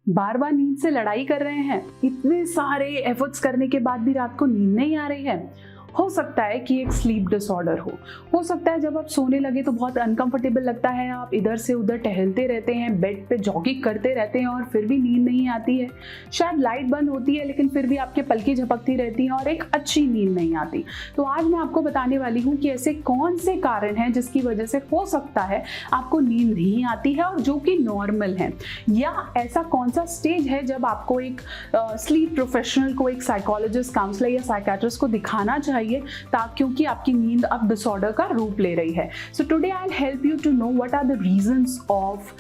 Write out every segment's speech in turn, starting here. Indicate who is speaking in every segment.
Speaker 1: बार बार नींद से लड़ाई कर रहे हैं, इतने सारे एफर्ट्स करने के बाद भी रात को नींद नहीं आ रही है। हो सकता है कि एक स्लीप डिसऑर्डर हो सकता है जब आप सोने लगे तो बहुत अनकंफर्टेबल लगता है, आप इधर से उधर टहलते रहते हैं, बेड पे जॉगिंग करते रहते हैं और फिर भी नींद नहीं आती है। शायद लाइट बंद होती है लेकिन फिर भी आपके पलकें झपकती रहती हैं और एक अच्छी नींद नहीं आती। तो आज मैं आपको बताने वाली हूँ कि ऐसे कौन से कारण हैं जिसकी वजह से हो सकता है आपको नींद नहीं आती है और जो कि नॉर्मल है, या ऐसा कौन सा स्टेज है जब आपको एक स्लीप प्रोफेशनल को, एक साइकोलॉजिस्ट, काउंसलर या साइकियाट्रिस्ट को दिखाना चाहिए क्योंकि आपकी नींद अब डिसऑर्डर का रूप ले रही है। So today I will help you to know what are the reasons of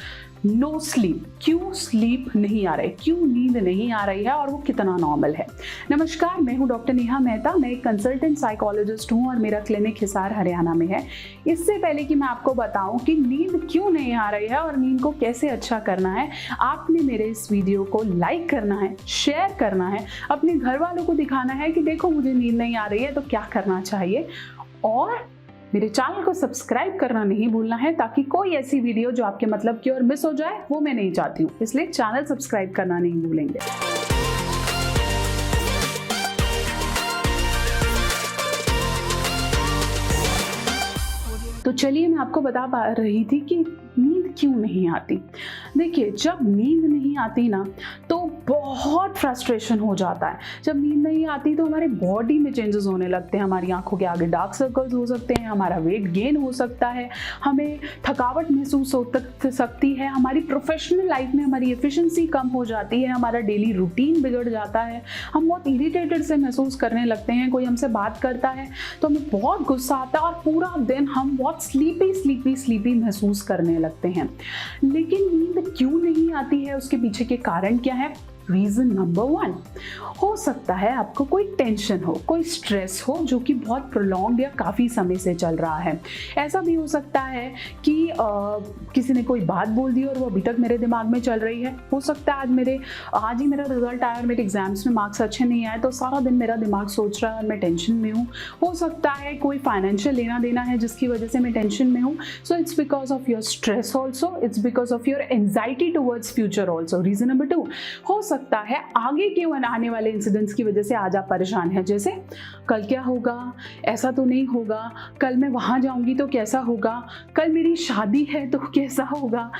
Speaker 1: no sleep. क्यों स्लीप नहीं आ रही, क्यों नींद नहीं आ रही है और वो कितना नॉर्मल है। नमस्कार, मैं हूं डॉक्टर नेहा मेहता। मैं एक कंसल्टेंट साइकोलॉजिस्ट हूं और मेरा क्लिनिक हिसार हरियाणा में है। इससे पहले कि मैं आपको बताऊं कि नींद क्यों नहीं आ रही है और नींद को कैसे अच्छा करना है, आपने मेरे इस वीडियो को लाइक करना है, शेयर करना है, अपने घर वालों को दिखाना है कि देखो मुझे नींद नहीं आ रही है तो क्या करना चाहिए, और मेरे चैनल को सब्सक्राइब करना नहीं भूलना है ताकि कोई ऐसी वीडियो जो आपके मतलब की और मिस हो जाए वो मैं नहीं चाहती हूँ। इसलिए चैनल सब्सक्राइब करना नहीं भूलेंगे। तो चलिए मैं आपको बता पा रही थी कि नींद क्यों नहीं आती। देखिए, जब नींद नहीं आती ना तो बहुत फ्रस्ट्रेशन हो जाता है। जब नींद नहीं आती तो हमारे बॉडी में चेंजेस होने लगते हैं, हमारी आंखों के आगे डार्क सर्कल्स हो सकते हैं, हमारा वेट गेन हो सकता है, हमें थकावट महसूस हो सकती है, हमारी प्रोफेशनल लाइफ में हमारी एफिशिएंसी कम हो जाती है, हमारा डेली रूटीन बिगड़ जाता है, हम बहुत इरिटेटेड से महसूस करने लगते हैं। कोई हमसे बात करता है तो हमें बहुत गुस्सा आता है और पूरा दिन हम बहुत स्लीपी महसूस करने लगते हैं। लेकिन नींद क्यों नहीं आती है, उसके पीछे के कारण क्या है? रीजन नंबर 1, हो सकता है आपको कोई टेंशन हो, कोई स्ट्रेस हो जो कि बहुत प्रोलॉन्ग या काफ़ी समय से चल रहा है। ऐसा भी हो सकता है कि किसी ने कोई बात बोल दी और वो अभी तक मेरे दिमाग में चल रही है। हो सकता है आज ही मेरा रिजल्ट आया और मेरे एग्जाम्स में मार्क्स अच्छे नहीं आए तो सारा दिन मेरा दिमाग सोच रहा है और मैं टेंशन में हूँ। हो सकता है कोई फाइनेंशियल लेना देना है जिसकी वजह से मैं टेंशन में हूँ। So it's because of your stress also, it's because of your anxiety towards future also. Reason number 2, हो सकता है आगे के आने वाले इंसिडेंट्स की वजह से आज आप परेशान हैं, जैसे कल क्या होगा, ऐसा तो नहीं होगा, कल मैं वहां जाऊंगी तो कैसा होगा, कल मेरी शादी है तो कैसा होगा।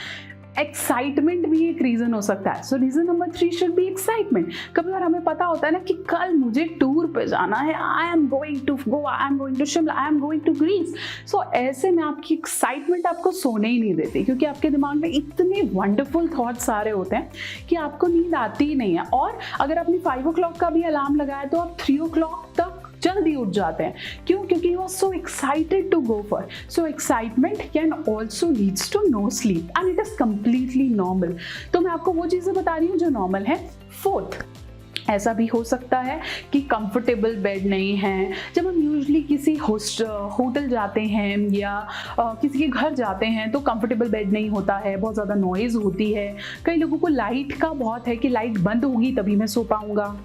Speaker 1: एक्साइटमेंट भी एक रीजन हो सकता है। So reason number 3 should be excitement. कभी बार हमें पता होता है ना कि कल मुझे टूर पे जाना है, I am going to Goa, I am going to Shimla, I am going to Greece. So ऐसे में आपकी एक्साइटमेंट आपको सोने ही नहीं देती क्योंकि आपके दिमाग में इतने वंडरफुल थॉट्स सारे होते हैं कि आपको नींद आती ही नहीं है। और अगर आपने 5 o'clock का भी अलार्म लगाया तो आप 3 o'clock तक जल्दी उठ जाते हैं। क्यों? क्योंकि you are so excited to go for. So excitement can also leads to no sleep and it is completely normal. तो मैं आपको वो चीजें बता रही हूँ जो नॉर्मल है। 4th, ऐसा भी हो सकता है कि कंफर्टेबल बेड नहीं है। जब हम यूजुअली किसी होटल जाते हैं या किसी के घर जाते हैं तो कंफर्टेबल बेड नहीं होता है, बहुत ज़्यादा नॉइज़ होती है। कई लोगों को लाइट का बहुत है कि लाइट बंद होगी तभी मैं सो पाऊँगा।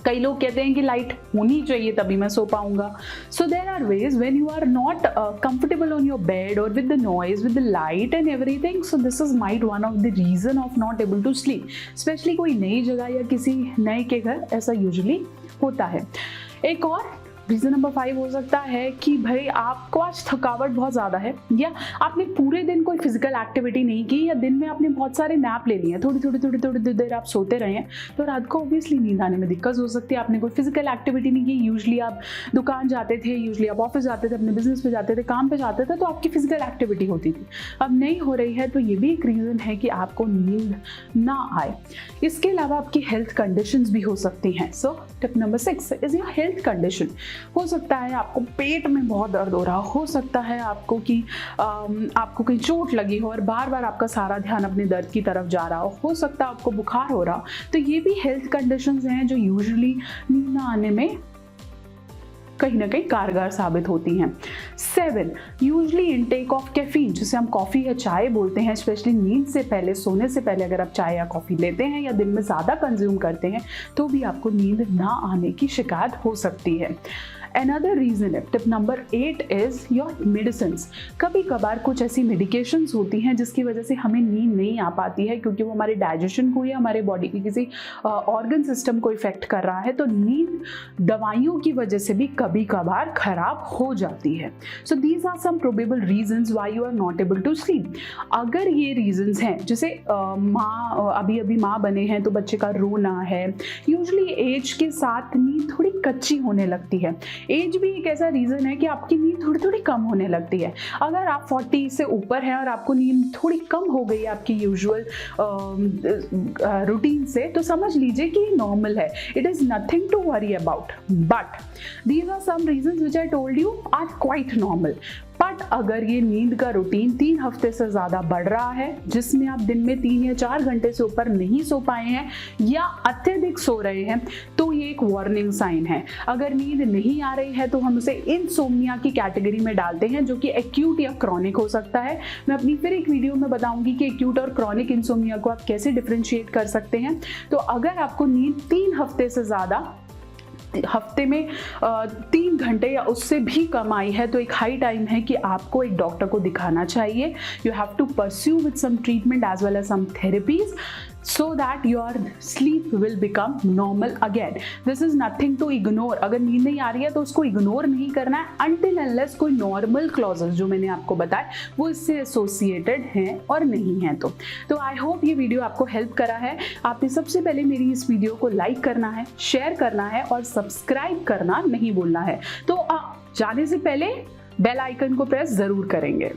Speaker 1: कई लोग कहते हैं कि लाइट होनी चाहिए तभी मैं सो पाऊंगा। So there are ways when you are not comfortable on your bed और with the noise, with the light and everything. So this is might one of the reason of not able to sleep. Especially कोई नई जगह या किसी नए के घर ऐसा यूजुअली होता है। एक और रीजन नंबर 5 हो सकता है कि भाई आपको आज थकावट बहुत ज़्यादा है, या आपने पूरे दिन कोई फिजिकल एक्टिविटी नहीं की, या दिन में आपने बहुत सारे नैप ले लिए, थोड़ी देर आप सोते रहे हैं तो रात को ऑब्वियसली नींद आने में दिक्कत हो सकती है। आपने कोई फिजिकल एक्टिविटी नहीं की, यूजुअली आप दुकान जाते थे, यूजुअली आप ऑफिस जाते थे, अपने बिजनेस पे जाते थे, काम पे जाते थे तो आपकी फिजिकल एक्टिविटी होती थी, अब नहीं हो रही है। तो ये भी एक रीज़न है कि आपको नींद ना आए। इसके अलावा आपकी हेल्थ कंडीशंस भी हो सकती हैं। So tip number 6 is your health condition. हो सकता है आपको पेट में बहुत दर्द हो रहा हो सकता है आपको कि आपको कहीं चोट लगी हो और बार बार आपका सारा ध्यान अपने दर्द की तरफ जा रहा हो सकता है आपको बुखार हो रहा हो। तो ये भी हेल्थ कंडीशंस हैं जो यूजुअली नींद ना आने में कहीं ना कहीं कारगर साबित होती हैं। 7, यूजुअली इनटेक ऑफ कैफीन, जिसे हम कॉफ़ी या चाय बोलते हैं, स्पेशली नींद से पहले, सोने से पहले अगर आप चाय या कॉफ़ी लेते हैं या दिन में ज़्यादा कंज्यूम करते हैं तो भी आपको नींद ना आने की शिकायत हो सकती है। Another reason है, tip number 8 is your medicine. कभी कभार कुछ ऐसी मेडिकेशंस होती हैं जिसकी वजह से हमें नींद नहीं आ पाती है, क्योंकि वो हमारे डाइजेशन को या हमारे बॉडी के किसी ऑर्गन सिस्टम को इफेक्ट कर रहा है, तो नींद दवाइयों की वजह से भी कभी कभार खराब हो जाती है। So these are some probable reasons why you are not able to sleep. अगर ये रीजंस हैं, जैसे अभी माँ बने हैं तो बच्चे का रोना है, यूजुअली एज के साथ नींद थोड़ी कच्ची होने लगती है। एज भी एक ऐसा रीज़न है कि आपकी नींद थोड़ी थोड़ी कम होने लगती है। अगर आप 40 से ऊपर हैं और आपको नींद थोड़ी कम हो गई आपकी यूजुअल रूटीन से, तो समझ लीजिए कि ये नॉर्मल है। It is nothing to worry about, but these are some reasons which I told you are quite normal. But अगर ये नींद का रूटीन 3 हफ्ते से ज़्यादा बढ़ रहा है, जिसमें आप दिन में 3 या 4 घंटे से ऊपर नहीं सो पाए हैं या अत्यधिक सो रहे हैं, तो ये एक वार्निंग साइन है। अगर नींद नहीं आ रही है तो हम उसे इंसोम्निया की कैटेगरी में डालते हैं, जो कि एक्यूट या क्रॉनिक हो सकता है। मैं अपनी फिर एक वीडियो में बताऊंगी कि एक्यूट और क्रॉनिक इंसोम्निया को आप कैसे डिफरेंशिएट कर सकते हैं। तो अगर आपको नींद 3 हफ्ते से ज़्यादा, हफ्ते में 3 घंटे या उससे भी कम आई है, तो एक हाई टाइम है कि आपको एक डॉक्टर को दिखाना चाहिए। You have to pursue with some treatment as well as some therapies so that your sleep will become normal again. This is nothing to ignore. अगर नींद नहीं आ रही है तो उसको इग्नोर नहीं करना है until unless कोई नॉर्मल क्लॉजेस जो मैंने आपको बताया वो इससे एसोसिएटेड हैं और नहीं हैं। तो आई होप ये वीडियो आपको हेल्प करा है। आपने सबसे पहले मेरी इस वीडियो को लाइक करना है, शेयर करना है और सब्सक्राइब करना नहीं भूलना है। तो जाने से पहले बेल आइकन को प्रेस जरूर करेंगे।